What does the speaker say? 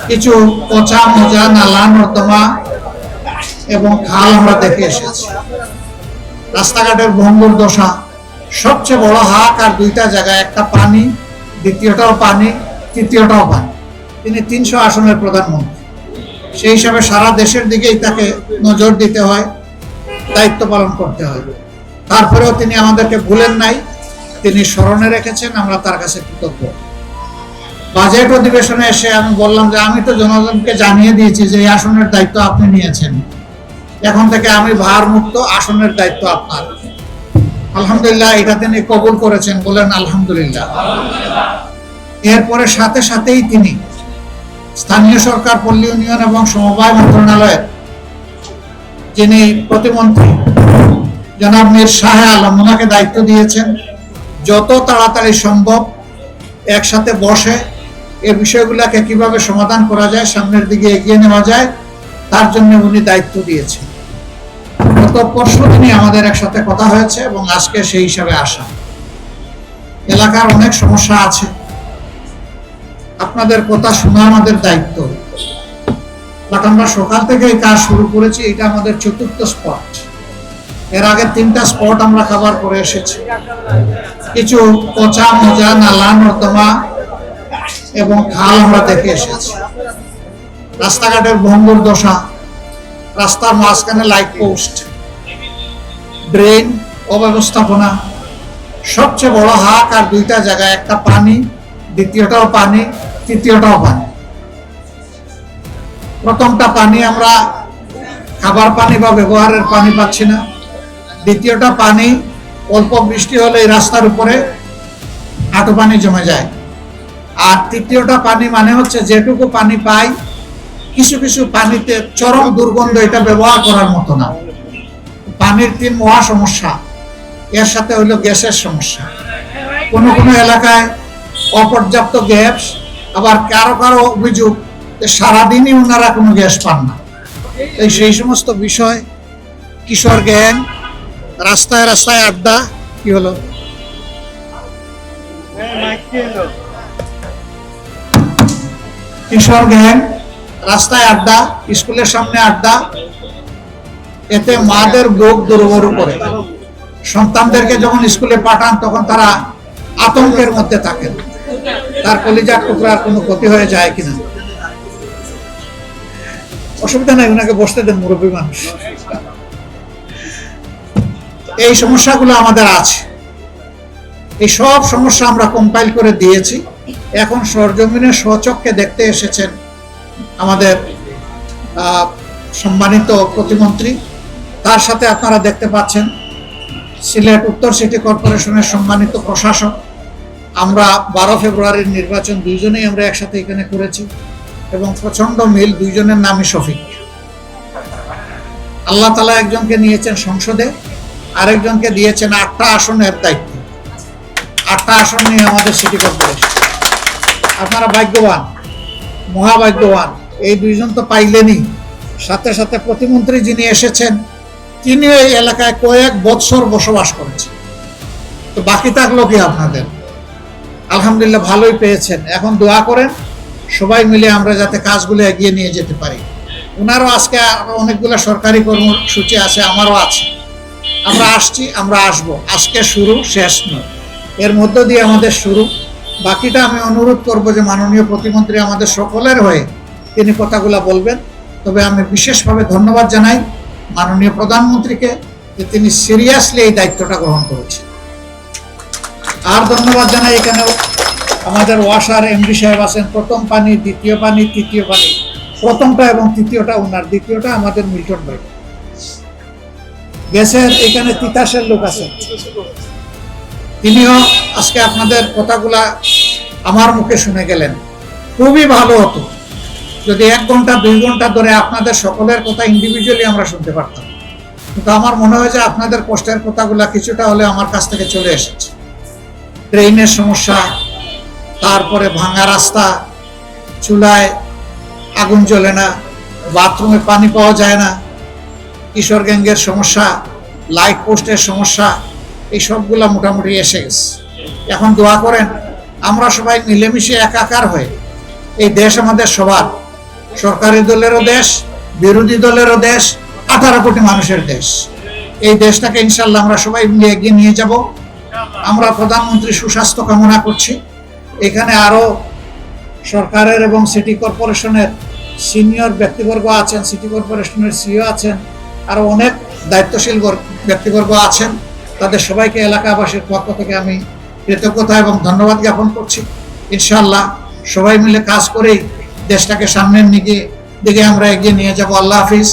কিছু পচা মজা নালা নর্দমা এবং খাল আমরা দেখে এসেছি। রাস্তাঘাটের ভঙ্গুর দশা, সবচেয়ে বড় হাহাকার দুইটা জায়গায়, একটা পানি, দ্বিতীয়টাও পানি, তৃতীয়টাও পানি। তিনি 300 আসনের প্রধানমন্ত্রী, সেই হিসাবে সারা দেশের দিকেই তাকে নজর দিতে হয়, দায়িত্ব পালন করতে হয়। তারপরেও তিনি আমাদেরকে ভুলেন নাই, তিনি স্মরণে রেখেছেন, আমরা তার কাছে কৃতজ্ঞ। বাজেট অধিবেশনে এসে আমি বললাম যে আমি তো জনগণকে জানিয়ে দিয়েছি যে এই আসনের দায়িত্ব আপনি নিয়েছেন, এখন থেকে আমি ভারমুক্ত, আসনের দায়িত্ব আপনার। আলহামদুলিল্লাহ, এটা তিনি কবুল করেছেন, বলেন আলহামদুলিল্লাহ। এরপরে সাথে সাথেই তিনি স্থানীয় সরকার, পল্লী উন্নয়ন এবং সমবায় মন্ত্রণালয়ের যিনি প্রতিমন্ত্রী জনাব মীর শাহ আলম, ওনাকে দায়িত্ব দিয়েছেন যত তাড়াতাড়ি সম্ভব একসাথে বসে এই বিষয়গুলোকে কিভাবে সমাধান করা যায়, সামনের দিকে এগিয়ে নেওয়া যায়, তার জন্য উনি দায়িত্ব দিয়েছেন। গত পরশু দিনই আমাদের একসাথে কথা হয়েছে এবং আজকে সেই হিসাবে আসা। এলাকার অনেক সমস্যা আছে, আপনাদের কথা শোনা আমাদের দায়িত্ব। বাট আমরা সকাল থেকে এই কাজ শুরু করেছি, এটা আমাদের 4র্থ স্পট। এর আগে 3টা স্পট আমরা কভার করে এসেছি। কিছু পচা মজা নালা নর্দমা এবং খাল আমরা দেখে এসেছি। রাস্তাঘাটের ভঙ্গুর দশা, রাস্তার মাঝখানে লাইট পোস্ট, ড্রেন অব্যবস্থাপনা, সবচেয়ে বড় হাহাকার দুইটা জায়গায়, একটা পানি, দ্বিতীয়টাও পানি, তৃতীয়টাও পানি। প্রথমটা পানি আমরা খাবার পানি বা ব্যবহারের পানি পাচ্ছি না। দ্বিতীয়টা পানি অল্প বৃষ্টি হলে এই রাস্তার উপরে হাঁটু পানি জমে যায়। আর তৃতীয়টা পানি মানে হচ্ছে যেটুকু পানি পাই, কিছু কিছু পানিতে চরম দুর্গন্ধ, এটা ব্যবহার করার মতো না। পানির 3 মহা সমস্যা, এর সাথে হইলো গ্যাসের সমস্যা। কোনো কোনো এলাকায় অপর্যাপ্ত গ্যাস, আবার কারো কারো অভিযোগ সারাদিনই ওনারা কোনো গ্যাস পান না। এই সেই সমস্ত বিষয়, কিশোর গ্যাং, রাস্তায় রাস্তায় আড্ডা, কি হলো কিশোর গ্যাং, রাস্তায় আড্ডা, স্কুলের সামনে আড্ডা, এতে মাদের বুক দুর্বল করে। সন্তানদেরকে যখন স্কুলে পাঠান তখন তারা আতঙ্কের মধ্যে থাকেন, তার কলিজার টুকরার কোনো ক্ষতি হয়ে যায় কিনা। অসুবিধা নাই, ওনাকে বসতে দেন, মুরব্বী মানুষ। এই সমস্যাগুলো আমাদের আছে, এই সব সমস্যা আমরা কম্পাইল করে দিয়েছি। এখন সরজমিনে স্বচক্ষে দেখতে এসেছেন আমাদের সম্মানিত প্রতিমন্ত্রী, তার সাথে আপনারা দেখতে পাচ্ছেন সিলেট উত্তর সিটি কর্পোরেশনের সম্মানিত প্রশাসক। আমরা 12 ফেব্রুয়ারির নির্বাচন দুইজনেই আমরা একসাথে এখানে করেছি এবং প্রচন্ড মিল, দুইজনের নামই শফিক। আল্লাহ তাআলা একজনকে নিয়েছেন সংসদে, আরেকজনকে দিয়েছেন 8টা আসনের দায়িত্ব। 8টা আসন নিয়ে আমাদের সিটি কর্পোরেশন। আপনারা ভাগ্যবান, মহাভাগ্যবান। এই দুইজন তো পাইলেনই, সাথে সাথে প্রতিমন্ত্রী যিনি এসেছেন তিনি এই এলাকায় কয়েক বৎসর বসবাস করেছেন। তো বাকি থাকলো কি আপনাদের? আলহামদুলিল্লাহ ভালোই পেয়েছেন। এখন দোয়া করেন সবাই মিলে আমরা যাতে কাজগুলো এগিয়ে নিয়ে যেতে পারি। ওনারও আজকে অনেকগুলো সরকারি কর্মসূচি আছে, আমারও আছে। আমরা আসছি, আমরা আসবো। আজকে শুরু, শেষ নয়, এর মধ্য দিয়ে আমাদের শুরু। বাকিটা আমি অনুরোধ করব যে মাননীয় প্রতিমন্ত্রী আমাদের সকলের হয়ে তিনি কথাগুলো বলবেন। তবে আমি বিশেষভাবে ধন্যবাদ জানাই মাননীয় প্রধানমন্ত্রীকে যে তিনি সিরিয়াসলি এই দায়িত্বটা গ্রহণ করেছেন। আর ধন্যবাদ জানাই এখানেও আমাদের ওয়াসার এমডি সাহেব আছেন। প্রথম পানি, দ্বিতীয় পানি, তৃতীয় পানি, প্রথমটা এবং তৃতীয়টা ওনার, দ্বিতীয়টা আমাদের মিল্টন ভাই। গ্যাসের এখানে তিতাসের লোক আছেন, তিনিও আজকে আপনাদের কথাগুলা আমার মুখে শুনে গেলেন। খুবই ভালো হতো যদি 1 ঘন্টা 2 ঘন্টা ধরে আপনাদের সকলের কথা ইন্ডিভিজুয়ালি আমরা শুনতে পারতাম, কিন্তু আমার মনে হয় যে আপনাদের কষ্টের কথাগুলা কিছুটা হলে আমার কাছ থেকে চলে এসেছে। ট্রেনের সমস্যা, তারপরে ভাঙা রাস্তা, চুলায় আগুন জ্বলে না, বাথরুমে পানি পাওয়া যায় না, কিশোর গ্যাংয়ের সমস্যা, লাইট পোস্টের সমস্যা, এই সবগুলা মোটামুটি এসে গেছে। এখন দোয়া করেন আমরা সবাই মিলেমিশে একাকার হয়ে, এই দেশ আমাদের সবার, সরকারি দলেরও দেশ, বিরোধী দলেরও দেশ, 18 কোটি মানুষের দেশ। এই দেশটাকে ইনশাল্লাহ আমরা সবাই মিলে এগিয়ে নিয়ে যাব। আমরা প্রধানমন্ত্রী সুস্বাস্থ্য কামনা করছি। এখানে আরো সরকারের এবং সিটি কর্পোরেশনের সিনিয়র ব্যক্তিবর্গ আছেন, সিটি কর্পোরেশনের সিইও আছেন, আরো অনেক দায়িত্বশীল ব্যক্তিবর্গ আছেন। তাদের সবাইকে এলাকাবাসীর পক্ষ থেকে আমি কৃতজ্ঞতা এবং ধন্যবাদ জ্ঞাপন করছি। ইনশাআল্লাহ সবাই মিলে কাজ করেই দেশটাকে সামনের দিকে আমরা এগিয়ে নিয়ে যাব। আল্লাহ হাফিজ।